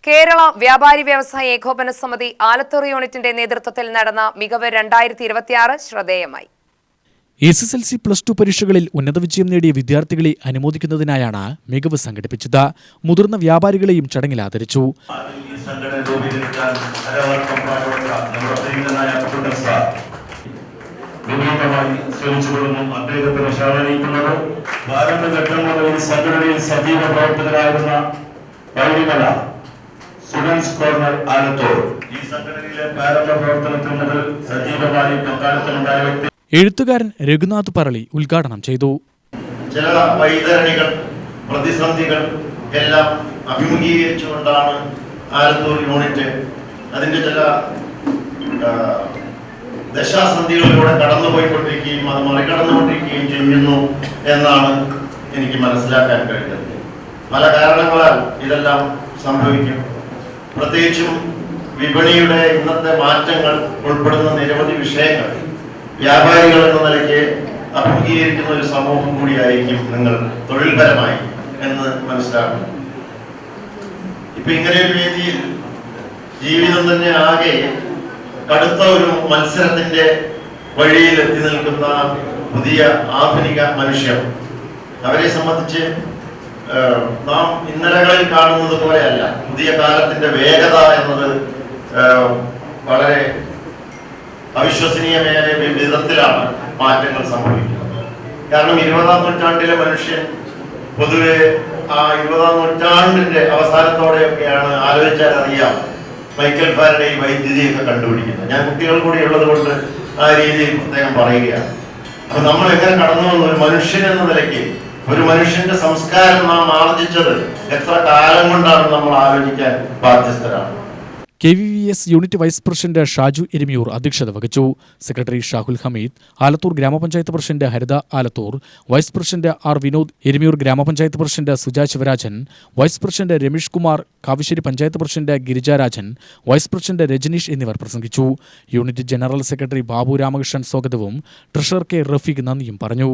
കേരള വ്യാപാരി വ്യവസായ ഏകോപന സമിതി ആലത്തൂർ യൂണിറ്റിന്റെ നേതൃത്വത്തിൽ നടന്ന മികവ് 2026 ശ്രദ്ധേയമായി. SSLC +2 പരീക്ഷകളിൽ ഉന്നത വിജയം നേടിയ വിദ്യാർത്ഥികളെ അനുമോദിക്കുന്നതിനായാണ് മികവ് സംഘടിപ്പിച്ചത്. മുതിർന്ന വ്യാപാരികളെയും ചടങ്ങിൽ ആദരിച്ചു. സ്റ്റുഡൻസ് കോർണർ ആലത്തൂർ ഈ സംഘടനയിലെ പ്രാരംഭ പ്രവർത്തനത്തിൽ മുതൽ സജീവമായി പങ്കാളിത്തമുണ്ടായ വ്യക്തി എഴുത്തുകാരൻ രഘുനാഥ് പറളി ഉദ്ഘാടനം ചെയ്തു. ചില വൈതരണികൾ പ്രതിസന്ധികൾ എല്ലാം അഭിമുഖീകരിച്ചുകൊണ്ടാണ് ആലത്തൂർ യൂണിറ്റ് അതിന്റെ ചില ദശാസന്ധികളിലൂടെ കടന്നുപോയിക്കൊണ്ടിരിക്കുകയും അത് മറികടന്നുകൊണ്ടിരിക്കുകയും ചെയ്യുന്നു എന്നാണ് എനിക്ക് മനസ്സിലാക്കാൻ കഴിഞ്ഞത്. പല കാരണങ്ങളാൽ ഇതെല്ലാം സംഭവിക്കും. പ്രത്യേകിച്ചും വിപണിയുടെ ഇന്നത്തെ മാറ്റങ്ങൾ ഉൾപ്പെടുന്ന നിരവധി വിഷയങ്ങൾ വ്യാപാരികൾ എന്ന നിലയ്ക്ക് അഭിമുഖീകരിക്കുന്ന ഒരു സമൂഹം കൂടിയായിരിക്കും നിങ്ങൾ തൊഴിൽപരമായി എന്ന് മനസ്സിലാക്കുന്നു. ഇപ്പൊ ഇങ്ങനെ ഒരു വേദിയിൽ ജീവിതം തന്നെ ആകെ കടുത്ത ഒരു മത്സരത്തിന്റെ വഴിയിൽ എത്തി നിൽക്കുന്ന പുതിയ ആധുനിക മനുഷ്യർ, അവരെ സംബന്ധിച്ച് നാം ഇന്നലകളിൽ കാണുന്നത് പോലെയല്ല. പുതിയ കാലത്തിന്റെ വേഗത എന്നത് വളരെ അവിശ്വസനീയമായ വിധത്തിലാണ് മാറ്റങ്ങൾ സംഭവിക്കുന്നത്. കാരണം 20ാം നൂറ്റാണ്ടിലെ മനുഷ്യൻ പൊതുവെ ആ 20ാം നൂറ്റാണ്ടിന്റെ അവസാനത്തോടെയൊക്കെയാണ് ആലോചിച്ചാൽ അറിയാം മൈക്കൽ ഫാരഡേ വൈദ്യുതിയൊക്കെ കണ്ടുപിടിക്കുന്നത്. ഞാൻ കുട്ടികൾ കൂടി ഉള്ളത് കൊണ്ട് ആ രീതിയിൽ പ്രത്യേകം പറയുകയാണ്. അപ്പൊ നമ്മൾ എങ്ങനെ കടന്നു വന്നു ഒരു മനുഷ്യൻ എന്ന നിലയ്ക്ക് ഒരു മനുഷ്യന്റെ സംസ്കാരം നാം ആർജിച്ചത് എത്ര കാലം കൊണ്ടാണ് നമ്മൾ ആലോചിക്കാൻ ബാധ്യസ്ഥരാണ്. KVVS unit vice president Shaju Erumiyur അധ്യക്ഷത വഹിച്ചു. Secretary Shahul Hameed, Alathur grama panchayat president Haritha Alathur, vice president R Vinod, Erumiyur grama panchayat president Suja Sivarajan, vice president Ramesh Kumar, Kavassery panchayat president Girija Rajan, vice president Rajaneesh എന്നിവർ പ്രസംഗിച്ചു. Unit general secretary Babu Ramakrishnan സ്വാഗതവും ട്രഷറർ കെ റഫീഖ് നന്ദിയും പറഞ്ഞു.